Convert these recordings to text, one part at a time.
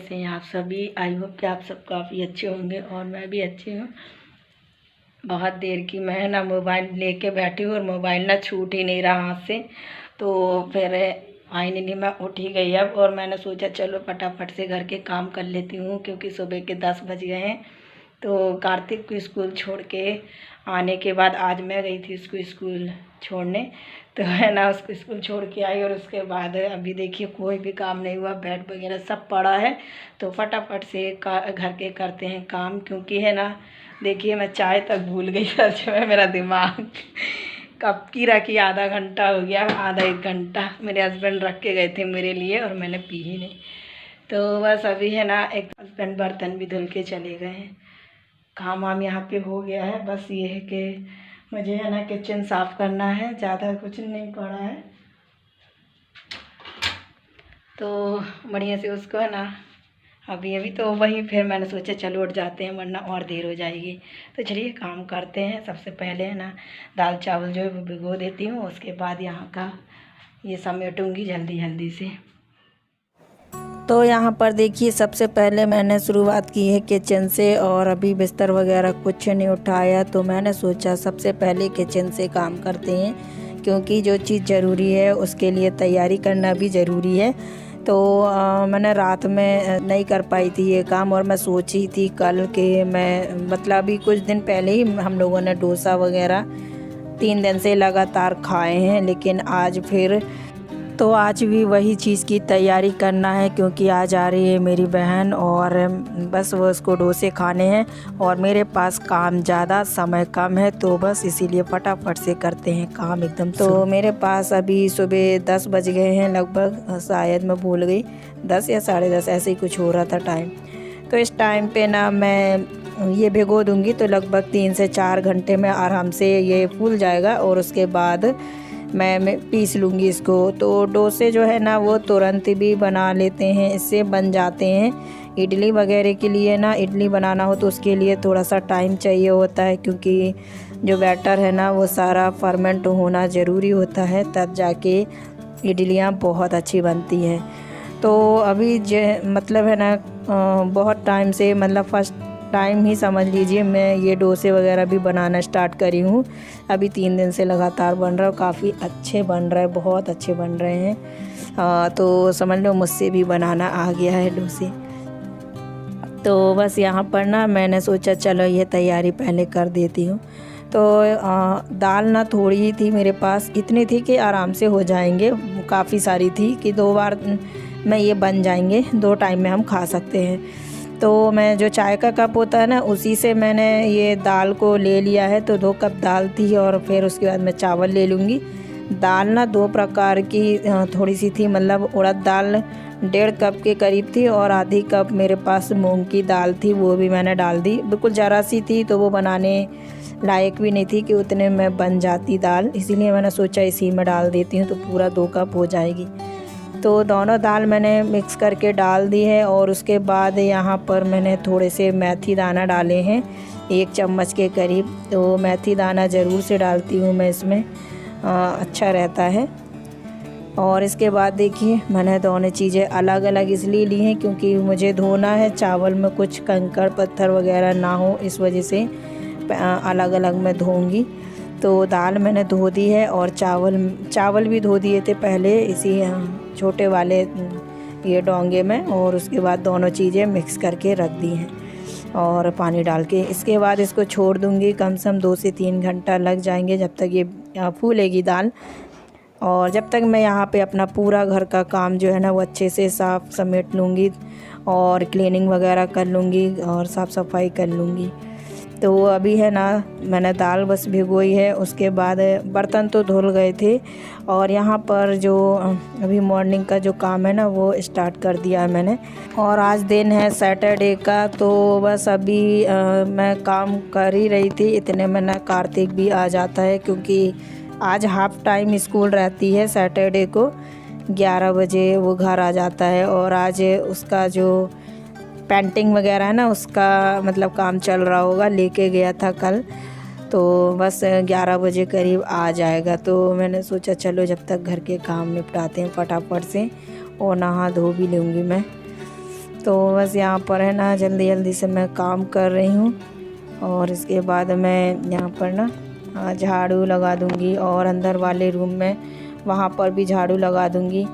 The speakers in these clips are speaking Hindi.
कैसे हैं आप सभी। आई होप कि आप सब काफ़ी अच्छे होंगे और मैं भी अच्छी हूँ। बहुत देर की मैं ना मोबाइल लेके बैठी हूँ और मोबाइल ना छूट ही नहीं रहा हाथ से। तो फिर फाइनली मैं उठ ही गई अब, और मैंने सोचा चलो फटाफट से घर के काम कर लेती हूँ क्योंकि सुबह के 10 बज गए हैं। तो कार्तिक को स्कूल छोड़ के आने के बाद आज मैं गई थी उसको स्कूल छोड़ने। तो है ना, उसको स्कूल छोड़ के आई और उसके बाद अभी देखिए कोई भी काम नहीं हुआ, बेड वगैरह सब पड़ा है। तो फटाफट से घर के करते हैं काम, क्योंकि है ना देखिए मैं चाय तक भूल गई सच में। मेरा दिमाग कब की रखी, आधा घंटा हो गया, आधा एक घंटा मेरे हस्बैंड रख के गए थे मेरे लिए और मैंने पी ही नहीं। तो बस अभी है ना एक हस्बैंड बर्तन भी धुल के चले गए हैं। काम वाम यहाँ पे हो गया है, बस ये है कि मुझे है ना किचन साफ़ करना है, ज़्यादा कुछ नहीं पड़ा है। तो बढ़िया से उसको है ना अभी तो वही, फिर मैंने सोचा चलो उठ जाते हैं वरना और देर हो जाएगी। तो चलिए काम करते हैं। सबसे पहले है ना दाल चावल जो है वो भिगो देती हूँ, उसके बाद यहाँ का ये समेटूँगी जल्दी जल्दी से। तो यहाँ पर देखिए सबसे पहले मैंने शुरुआत की है किचन से, और अभी बिस्तर वगैरह कुछ नहीं उठाया। तो मैंने सोचा सबसे पहले किचन से काम करते हैं, क्योंकि जो चीज़ ज़रूरी है उसके लिए तैयारी करना भी ज़रूरी है। तो मैंने रात में नहीं कर पाई थी ये काम, और मैं सोची थी कल के मैं मतलब अभी कुछ दिन पहले ही हम लोगों ने डोसा वगैरह 3 दिन से लगातार खाए हैं, लेकिन आज फिर तो आज भी वही चीज़ की तैयारी करना है, क्योंकि आज आ रही है मेरी बहन और बस वो उसको डोसे खाने हैं और मेरे पास काम ज़्यादा समय कम है। तो बस इसीलिए फटाफट से करते हैं काम एकदम। तो मेरे पास अभी सुबह 10 बज गए हैं लगभग, शायद मैं भूल गई 10 या 10:30 ऐसे ही कुछ हो रहा था टाइम। तो इस टाइम पे ना मैं ये भिगो दूँगी तो लगभग 3 से 4 घंटे में आराम से ये फूल जाएगा, और उसके बाद मैं पीस लूँगी इसको। तो डोसे जो है ना वो तुरंत भी बना लेते हैं, इससे बन जाते हैं। इडली वगैरह के लिए ना, इडली बनाना हो तो उसके लिए थोड़ा सा टाइम चाहिए होता है, क्योंकि जो बैटर है ना वो सारा फर्मेंट होना ज़रूरी होता है, तब जाके इडलियाँ बहुत अच्छी बनती हैं। तो अभी मतलब है ना बहुत टाइम से, मतलब फर्स्ट टाइम ही समझ लीजिए मैं ये डोसे वगैरह भी बनाना स्टार्ट करी हूँ। अभी 3 दिन से लगातार बन रहा है, काफ़ी अच्छे बन रहे हैं, बहुत अच्छे बन रहे हैं। तो समझ लो मुझसे भी बनाना आ गया है डोसे। तो बस यहाँ पर ना मैंने सोचा चलो ये तैयारी पहले कर देती हूँ। तो दाल ना थोड़ी ही थी मेरे पास, इतनी थी कि आराम से हो जाएंगे, काफ़ी सारी थी कि 2 बार में ये बन जाएंगे, 2 टाइम में हम खा सकते हैं। तो मैं जो चाय का कप होता है ना उसी से मैंने ये दाल को ले लिया है। तो 2 कप दाल थी, और फिर उसके बाद मैं चावल ले लूँगी। दाल ना 2 प्रकार की थोड़ी सी थी, मतलब उड़द दाल 1.5 कप के करीब थी, और आधी कप मेरे पास मूंग की दाल थी, वो भी मैंने डाल दी। बिल्कुल ज़रा सी थी, तो वो बनाने लायक भी नहीं थी कि उतने में बन जाती दाल, इसीलिए मैंने सोचा इसी में डाल देती हूँ तो पूरा 2 कप हो जाएगी। तो दोनों दाल मैंने मिक्स करके डाल दी है, और उसके बाद यहाँ पर मैंने थोड़े से मेथी दाना डाले हैं 1 चम्मच के करीब। तो मेथी दाना ज़रूर से डालती हूँ मैं इसमें, अच्छा रहता है। और इसके बाद देखिए मैंने दोनों चीज़ें अलग अलग इसलिए ली हैं क्योंकि मुझे धोना है, चावल में कुछ कंकड़ पत्थर वगैरह ना हो, इस वजह से अलग अलग मैं धोऊँगी। तो दाल मैंने धो दी है, और चावल भी धो दिए थे पहले इसी छोटे वाले ये डोंगे में, और उसके बाद दोनों चीज़ें मिक्स करके रख दी हैं और पानी डाल के। इसके बाद इसको छोड़ दूँगी, कम से कम 2 से 3 घंटा लग जाएंगे जब तक ये फूलेगी दाल। और जब तक मैं यहाँ पे अपना पूरा घर का काम जो है ना वो अच्छे से साफ़ समेट लूँगी और क्लीनिंग वगैरह कर लूँगी और साफ़ सफाई कर लूँगी। तो अभी है ना मैंने दाल बस भिगोई है, उसके बाद बर्तन तो धुल गए थे, और यहाँ पर जो अभी मॉर्निंग का जो काम है ना वो स्टार्ट कर दिया है मैंने। और आज दिन है सैटरडे का, तो बस अभी मैं काम कर ही रही थी, इतने में ना कार्तिक भी आ जाता है, क्योंकि आज हाफ टाइम स्कूल रहती है सैटरडे को, 11 बजे वो घर आ जाता है। और आज उसका जो पेंटिंग वगैरह है ना उसका मतलब काम चल रहा होगा, लेके गया था कल, तो बस 11 बजे करीब आ जाएगा। तो मैंने सोचा चलो जब तक घर के काम निपटाते हैं फटाफट से, और नहा धो भी लूँगी मैं। तो बस यहाँ पर है ना जल्दी जल्दी से मैं काम कर रही हूँ और इसके बाद मैं यहाँ पर ना झाड़ू लगा दूँगी और अंदर वाले रूम में वहाँ पर भी झाड़ू लगा दूँगी।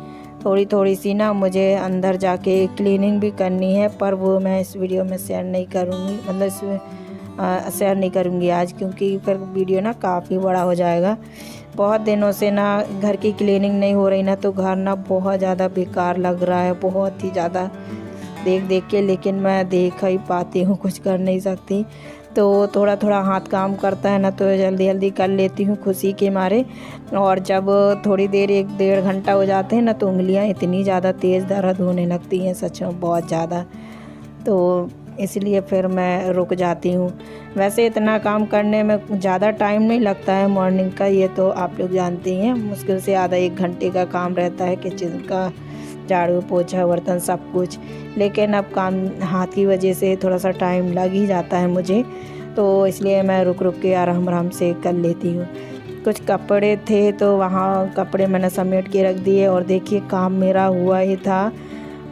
थोड़ी थोड़ी सी ना मुझे अंदर जाके क्लीनिंग भी करनी है, पर वो मैं इस वीडियो में शेयर नहीं करूँगी, मतलब इसमें शेयर नहीं करूँगी आज, क्योंकि फिर वीडियो ना काफ़ी बड़ा हो जाएगा। बहुत दिनों से ना घर की क्लीनिंग नहीं हो रही ना, तो घर ना बहुत ज़्यादा बेकार लग रहा है, बहुत ही ज़्यादा देख देख के, लेकिन मैं देख ही पाती हूँ, कुछ कर नहीं सकती। तो थोड़ा थोड़ा हाथ काम करता है ना, तो जल्दी जल्दी कर लेती हूँ खुशी के मारे। और जब थोड़ी देर 1-1.5 घंटा हो जाते हैं ना, तो उंगलियाँ इतनी ज़्यादा तेज़ दर्द होने लगती हैं, सच में बहुत ज़्यादा। तो इसलिए फिर मैं रुक जाती हूँ। वैसे इतना काम करने में ज़्यादा टाइम नहीं लगता है मॉर्निंग का, ये तो आप लोग जानते ही हैं। मुश्किल से आधा 1 घंटे का काम रहता है किचन का, झाड़ू पोछा बर्तन सब कुछ। लेकिन अब काम हाथ की वजह से थोड़ा सा टाइम लग ही जाता है मुझे, तो इसलिए मैं रुक रुक के आराम आराम से कर लेती हूँ। कुछ कपड़े थे तो वहाँ कपड़े मैंने समेट के रख दिए, और देखिए काम मेरा हुआ ही था।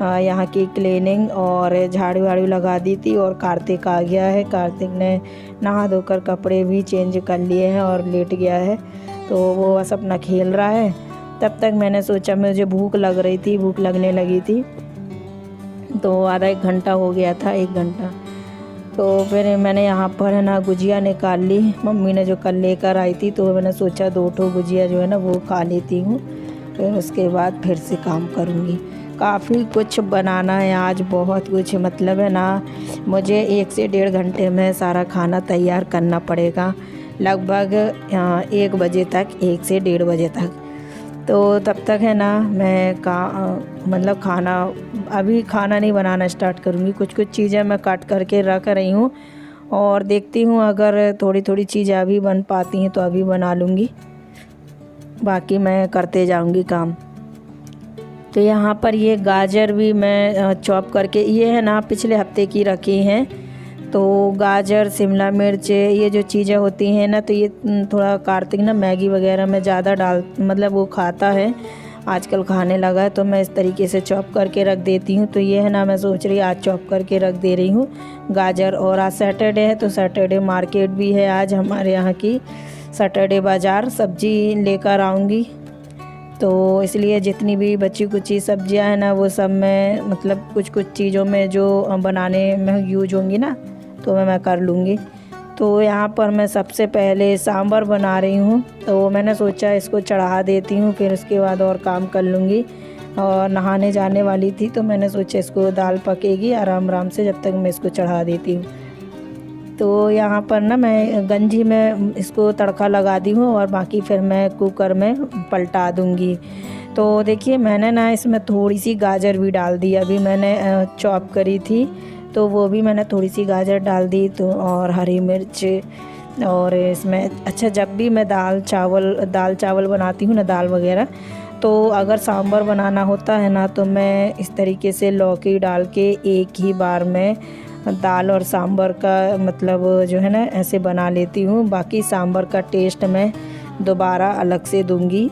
यहाँ की क्लीनिंग और झाड़ू वाड़ू लगा दी थी, और कार्तिक आ गया है। कार्तिक ने नहा धोकर कपड़े भी चेंज कर लिए हैं और लेट गया है, तो वो बस अपना खेल रहा है। तब तक मैंने सोचा, मुझे भूख लग रही थी, भूख लगने लगी थी, तो आधा 1 घंटा हो गया था, 1 घंटा। तो फिर मैंने यहाँ पर है ना गुजिया निकाल ली, मम्मी ने जो कल लेकर आई थी, तो मैंने सोचा 2 ठो गुजिया जो है ना वो खा लेती हूँ, फिर उसके बाद फिर से काम करूँगी। काफ़ी कुछ बनाना है आज, बहुत कुछ, मतलब है ना मुझे 1 से 1.5 घंटे में सारा खाना तैयार करना पड़ेगा, लगभग 1 बजे तक, 1 से 1:30 बजे तक। तो तब तक है ना मैं मतलब अभी खाना नहीं बनाना स्टार्ट करूँगी। कुछ कुछ चीज़ें मैं काट करके रख रही हूँ, और देखती हूँ अगर थोड़ी थोड़ी चीज़ें अभी बन पाती हैं तो अभी बना लूँगी, बाकी मैं करते जाऊँगी काम। तो यहाँ पर ये गाजर भी मैं चॉप करके, ये है ना पिछले हफ्ते की रखी हैं। तो गाजर, शिमला मिर्च, ये जो चीज़ें होती हैं ना, तो ये थोड़ा कार्तिक ना मैगी वगैरह में ज़्यादा मतलब वो खाता है, आजकल खाने लगा है, तो मैं इस तरीके से चॉप करके रख देती हूँ। तो ये है ना मैं सोच रही आज चॉप करके रख दे रही हूँ गाजर। और आज सैटरडे है, तो सैटरडे मार्केट भी है आज हमारे यहाँ की, सैटरडे बाज़ार, सब्ज़ी लेकर आऊँगी। तो इसलिए जितनी भी बची कुची सब्जियां हैं ना, वो सब मैं मतलब कुछ कुछ चीज़ों में जो बनाने में यूज होंगी ना, तो मैं कर लूँगी। तो यहाँ पर मैं सबसे पहले सांभर बना रही हूँ, तो मैंने सोचा इसको चढ़ा देती हूँ, फिर उसके बाद और काम कर लूँगी। और नहाने जाने वाली थी, तो मैंने सोचा इसको दाल पकेगी आराम आराम से, जब तक मैं इसको चढ़ा देती हूँ। तो यहाँ पर ना मैं गंजी में इसको तड़का लगा दी हूँ, और बाकी फिर मैं कुकर में पलटा दूँगी। तो देखिए मैंने ना इसमें थोड़ी सी गाजर भी डाल दी, अभी मैंने चॉप करी थी, तो वो भी मैंने थोड़ी सी गाजर डाल दी, तो और हरी मिर्च। और इसमें अच्छा, जब भी मैं दाल चावल बनाती हूँ ना, दाल वगैरह, तो अगर सांभर बनाना होता है ना, तो मैं इस तरीके से लौकी डाल के एक ही बार में दाल और सांभर का मतलब जो है ना ऐसे बना लेती हूँ। बाकी सांभर का टेस्ट मैं दोबारा अलग से दूंगी,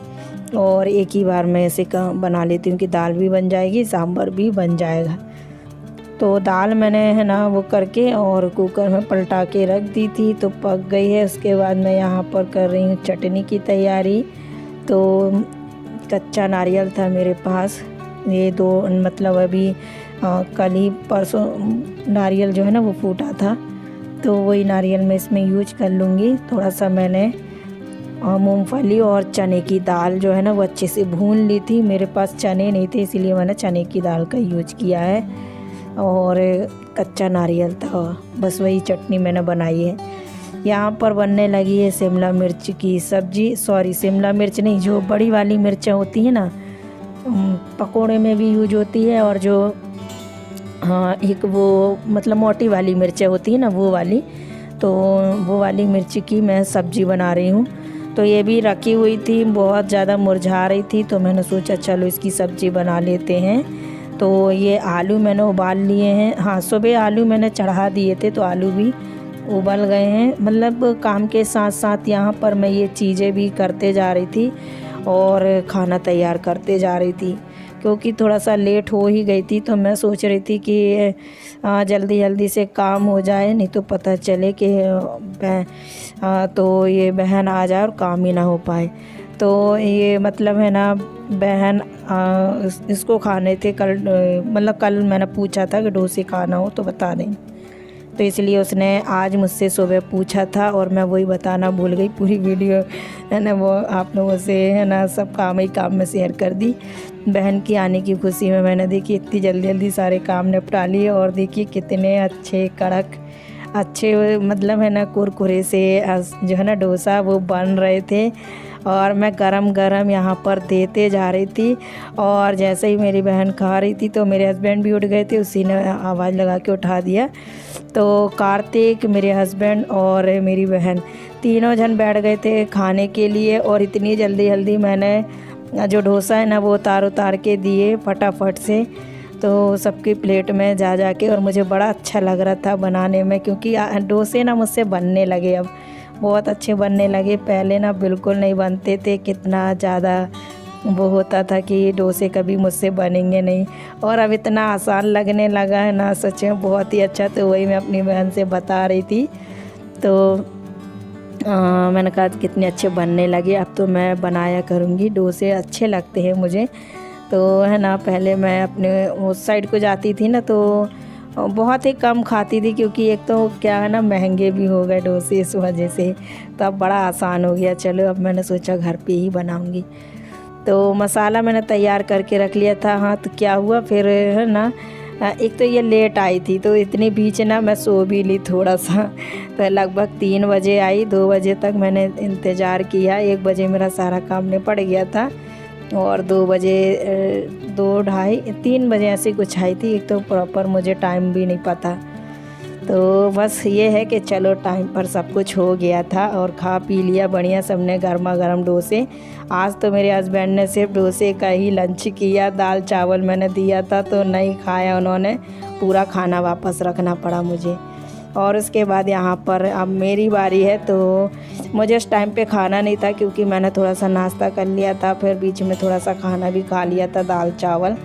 और एक ही बार में ऐसे बना लेती हूँ कि दाल भी बन जाएगी, सांभर भी बन जाएगा। तो दाल मैंने है ना वो करके और कुकर में पलटा के रख दी थी, तो पक गई है। उसके बाद मैं यहाँ पर कर रही हूँ चटनी की तैयारी। तो कच्चा नारियल था मेरे पास, ये 2 मतलब अभी कल ही परसों नारियल जो है ना वो फूटा था, तो वही नारियल मैं इसमें यूज कर लूँगी। थोड़ा सा मैंने मूंगफली और चने की दाल जो है ना वो अच्छे से भून ली थी, मेरे पास चने नहीं थे इसीलिए मैंने चने की दाल का यूज किया है, और कच्चा नारियल था, बस वही चटनी मैंने बनाई है। यहाँ पर बनने लगी है शिमला मिर्च की सब्ज़ी, सॉरी शिमला मिर्च नहीं, जो बड़ी वाली मिर्चें होती हैं ना, पकोड़े में भी यूज होती है, और जो एक वो मतलब मोटी वाली मिर्चें होती है ना वो वाली, तो वो वाली मिर्च की मैं सब्ज़ी बना रही हूँ। तो ये भी रखी हुई थी, बहुत ज़्यादा मुरझा रही थी, तो मैंने सोचा चलो इसकी सब्ज़ी बना लेते हैं। तो ये आलू मैंने उबाल लिए हैं, हाँ सुबह आलू मैंने चढ़ा दिए थे, तो आलू भी उबल गए हैं। मतलब काम के साथ साथ यहाँ पर मैं ये चीज़ें भी करते जा रही थी और खाना तैयार करते जा रही थी। क्योंकि थोड़ा सा लेट हो ही गई थी। तो मैं सोच रही थी कि जल्दी जल्दी से काम हो जाए, नहीं तो पता चले कि तो ये बहन आ जाए और काम ही ना हो पाए। तो ये मतलब है ना, बहन इसको खाने थे कल, मतलब कल मैंने पूछा था कि डोसे खाना हो तो बता दें, तो इसलिए उसने आज मुझसे सुबह पूछा था और मैं वही बताना भूल गई। पूरी वीडियो है ना वो आप लोगों से है ना सब काम ही काम में शेयर कर दी। बहन की आने की खुशी में मैंने देखी इतनी जल्दी जल्दी सारे काम निपटा लिए, और देखिए कितने अच्छे कड़क अच्छे मतलब है ना कुरकुरे से जो है ना डोसा वो बन रहे थे, और मैं गरम गरम यहाँ पर देते जा रही थी। और जैसे ही मेरी बहन खा रही थी तो मेरे हस्बैंड भी उठ गए थे, उसी ने आवाज़ लगा के उठा दिया। तो कार्तिक, मेरे हस्बैंड और मेरी बहन तीनों जन बैठ गए थे खाने के लिए, और इतनी जल्दी जल्दी मैंने जो डोसा है ना वो उतार के दिए फटाफट से, तो सबकी प्लेट में जा के। और मुझे बड़ा अच्छा लग रहा था बनाने में, क्योंकि डोसे ना मुझसे बनने लगे, अब बहुत अच्छे बनने लगे। पहले ना बिल्कुल नहीं बनते थे, कितना ज़्यादा वो होता था कि डोसे कभी मुझसे बनेंगे नहीं, और अब इतना आसान लगने लगा है ना, सच में बहुत ही अच्छा। तो वही मैं अपनी बहन से बता रही थी, तो मैंने कहा कितने अच्छे बनने लगे, अब तो मैं बनाया करूँगी। डोसे अच्छे लगते हैं मुझे, तो है ना पहले मैं अपने उस साइड को जाती थी ना तो बहुत ही कम खाती थी, क्योंकि एक तो क्या है ना महंगे भी हो गए डोसे इस वजह से। तो अब बड़ा आसान हो गया, चलो अब मैंने सोचा घर पे ही बनाऊंगी। तो मसाला मैंने तैयार करके रख लिया था। हाँ तो क्या हुआ फिर है ना, एक तो ये लेट आई थी, तो इतने बीच ना मैं सो भी ली थोड़ा सा। तो लगभग 3 बजे आई, 2 बजे तक मैंने इंतज़ार किया, 1 बजे मेरा सारा काम निपट गया था, और 2 बजे 2 ढाई 3 बजे ऐसे कुछ आई थी। एक तो प्रॉपर मुझे टाइम भी नहीं पता। तो बस ये है कि चलो टाइम पर सब कुछ हो गया था, और खा पी लिया बढ़िया सबने गर्मा गर्म डोसे। आज तो मेरे हस्बैंड ने सिर्फ डोसे का ही लंच किया, दाल चावल मैंने दिया था तो नहीं खाया उन्होंने, पूरा खाना वापस रखना पड़ा मुझे। और उसके बाद यहाँ पर अब मेरी बारी है, तो मुझे इस टाइम पे खाना नहीं था, क्योंकि मैंने थोड़ा सा नाश्ता कर लिया था, फिर बीच में थोड़ा सा खाना भी खा लिया था दाल चावल,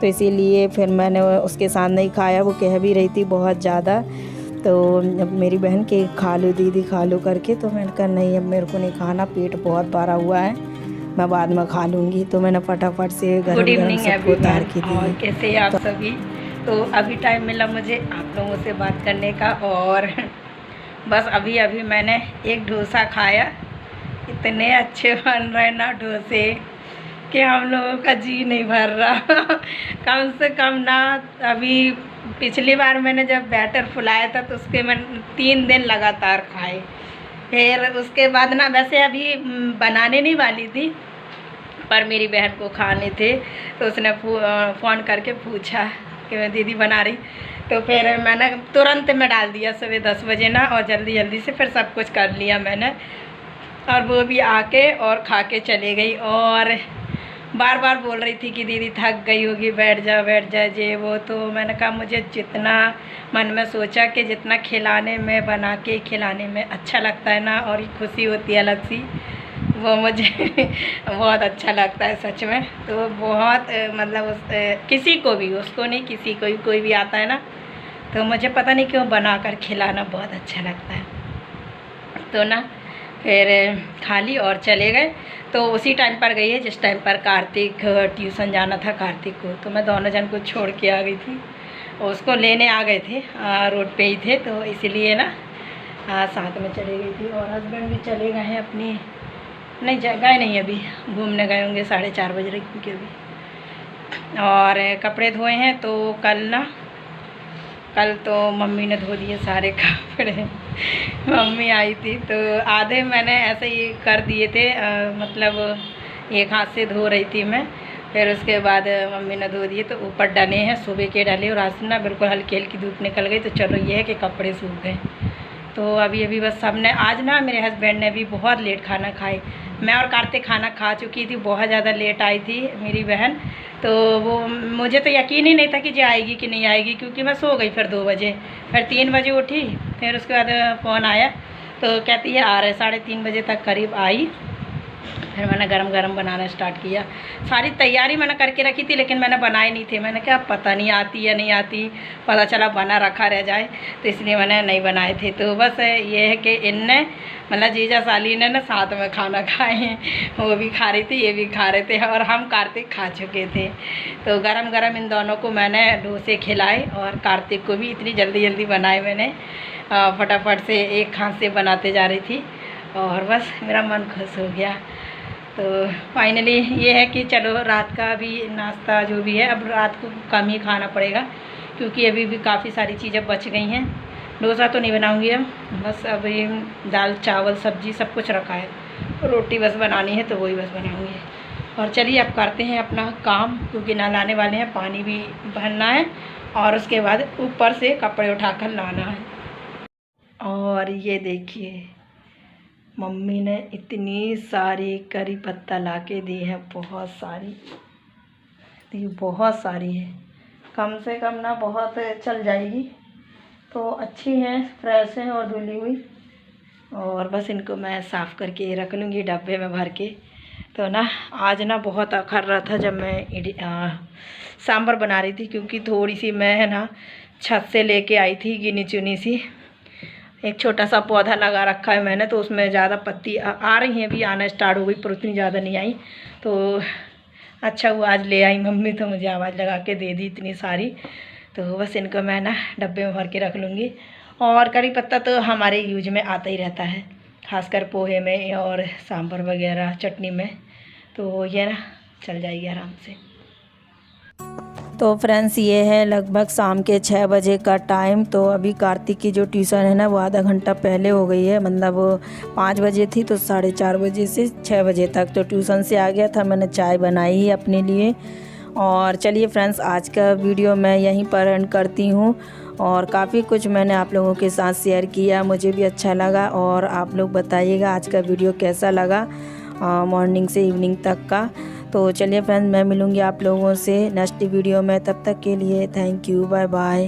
तो इसीलिए फिर मैंने उसके साथ नहीं खाया। वो कह भी रही थी बहुत ज़्यादा, तो मेरी बहन के खा लो दीदी खा लो करके, तो मैंने कहा नहीं अब मेरे को नहीं खाना, पेट बहुत भरा हुआ है, मैं बाद में खा लूँगी। तो मैंने फटाफट से गरम गरम सबको उतार के दी। कैसे आप सभी? तो अभी टाइम मिला मुझे आप लोगों से बात करने का, और बस अभी अभी मैंने एक डोसा खाया। इतने अच्छे बन रहे ना डोसे कि हम लोगों का जी नहीं भर रहा। कम से कम ना, अभी पिछली बार मैंने जब बैटर फुलाया था तो उसके मैं 3 दिन लगातार खाए। फिर उसके बाद ना, वैसे अभी बनाने नहीं वाली थी, पर मेरी बहन को खाने थे, तो उसने फ़ोन करके पूछा कि मैं दीदी बना रही, तो फिर मैंने तुरंत में डाल दिया सुबह 10 बजे ना, और जल्दी जल्दी से फिर सब कुछ कर लिया मैंने। और वो भी आके और खा के चले गई, और बार बार बोल रही थी कि दीदी थक गई होगी, बैठ जा जे वो। तो मैंने कहा मुझे जितना मन में सोचा कि जितना खिलाने में, बना के खिलाने में अच्छा लगता है ना, और खुशी होती है अलग सी, वो मुझे बहुत अच्छा लगता है सच में। तो बहुत मतलब किसी को भी, उसको नहीं किसी को भी, कोई भी आता है ना, तो मुझे पता नहीं क्यों बना कर खिलाना बहुत अच्छा लगता है। तो ना फिर खा ली और चले गए। तो उसी टाइम पर गई है जिस टाइम पर कार्तिक ट्यूशन जाना था कार्तिक को, तो मैं दोनों जन को छोड़ के आ गई थी, उसको लेने आ गए थे, रोड पे ही थे, तो इसीलिए ना साथ में चले गई थी। और हस्बैंड भी चले गए हैं अपनी, नहीं गए नहीं, अभी घूमने गए होंगे, 4:30 बज रही क्योंकि अभी। और कपड़े धोए हैं, तो कल तो मम्मी ने धो दिए सारे कपड़े। मम्मी आई थी तो आधे मैंने ऐसे ही कर दिए थे, मतलब एक हाथ से धो रही थी मैं, फिर उसके बाद मम्मी ने धो दिए। तो ऊपर डले हैं, सुबह के डाले, और आज ना बिल्कुल हल्की हल्की धूप निकल गई, तो चलो ये है कि कपड़े सूख गए। तो अभी बस सबने, आज ना मेरे हस्बैंड ने भी बहुत लेट खाना खाए। मैं और कार्तिक खाना खा चुकी थी, बहुत ज़्यादा लेट आई थी मेरी बहन, तो वो मुझे तो यकीन ही नहीं था कि जी आएगी कि नहीं आएगी, क्योंकि मैं सो गई फिर 2 बजे, फिर 3 बजे उठी, फिर उसके बाद फ़ोन आया तो कहती है आ रहे, 3:30 बजे तक करीब आई। फिर मैंने गरम गरम बनाना स्टार्ट किया। सारी तैयारी मैंने करके रखी थी, लेकिन मैंने बनाए नहीं थे। मैंने क्या पता नहीं आती या नहीं आती, पता चला बना रखा रह जाए, तो इसलिए मैंने नहीं बनाए थे। तो बस ये है कि इनने मतलब जीजा साली ने ना साथ में खाना खाए हैं, वो भी खा रही थी, ये भी खा रहे थे, और हम कार्तिक खा चुके थे। तो गरम गरम इन दोनों को मैंने डोसे खिलाए, और कार्तिक को भी इतनी जल्दी जल्दी बनाए मैंने, फटाफट से एक हाथ से बनाते जा रही थी, और बस मेरा मन खुश हो गया। तो फाइनली ये है कि चलो रात का भी नाश्ता जो भी है अब रात को कम ही खाना पड़ेगा, क्योंकि अभी भी काफ़ी सारी चीज़ें बच गई हैं। डोसा तो नहीं बनाऊंगी अब, बस अभी दाल चावल सब्जी सब कुछ रखा है, रोटी बस बनानी है तो वही बस बनाऊंगी। और चलिए अब करते हैं अपना काम, क्योंकि नल आने वाले हैं, पानी भी भरना है, और उसके बाद ऊपर से कपड़े उठाकर लाना है। और ये देखिए मम्मी ने इतनी सारी करी पत्ता ला के दी है, बहुत सारी, ये बहुत सारी है, कम से कम ना बहुत चल जाएगी। तो अच्छी है, फ्रेश है और धुली हुई, और बस इनको मैं साफ़ करके रख लूँगी डब्बे में भर के। तो ना आज ना बहुत अखर रहा था जब मैं सांभर बना रही थी, क्योंकि थोड़ी सी मैं है ना छत से लेके आई थी गिनी चुनी सी, एक छोटा सा पौधा लगा रखा है मैंने, तो उसमें ज़्यादा पत्ती आ रही हैं, अभी आना स्टार्ट हो गई, पर उतनी ज़्यादा नहीं आई। तो अच्छा हुआ आज ले आई मम्मी, तो मुझे आवाज़ लगा के दे दी इतनी सारी। तो बस इनको मैं ना डब्बे में भर के रख लूँगी। और करी पत्ता तो हमारे यूज में आता ही रहता है, खासकर पोहे में और सांभर वगैरह चटनी में, तो ये ना चल जाएगी आराम से। तो फ्रेंड्स ये है लगभग शाम के 6 बजे का टाइम। तो अभी कार्तिक की जो ट्यूशन है ना वो आधा घंटा पहले हो गई है, मतलब 5 बजे थी तो 4:30 बजे से 6 बजे तक तो ट्यूशन से आ गया था। मैंने चाय बनाई ही अपने लिए। और चलिए फ्रेंड्स आज का वीडियो मैं यहीं पर एंड करती हूँ, और काफ़ी कुछ मैंने आप लोगों के साथ शेयर किया, मुझे भी अच्छा लगा। और आप लोग बताइएगा आज का वीडियो कैसा लगा, मॉर्निंग से इवनिंग तक का। तो चलिए फ्रेंड्स मैं मिलूँगी आप लोगों से नेक्स्ट वीडियो में, तब तक के लिए थैंक यू, बाय बाय।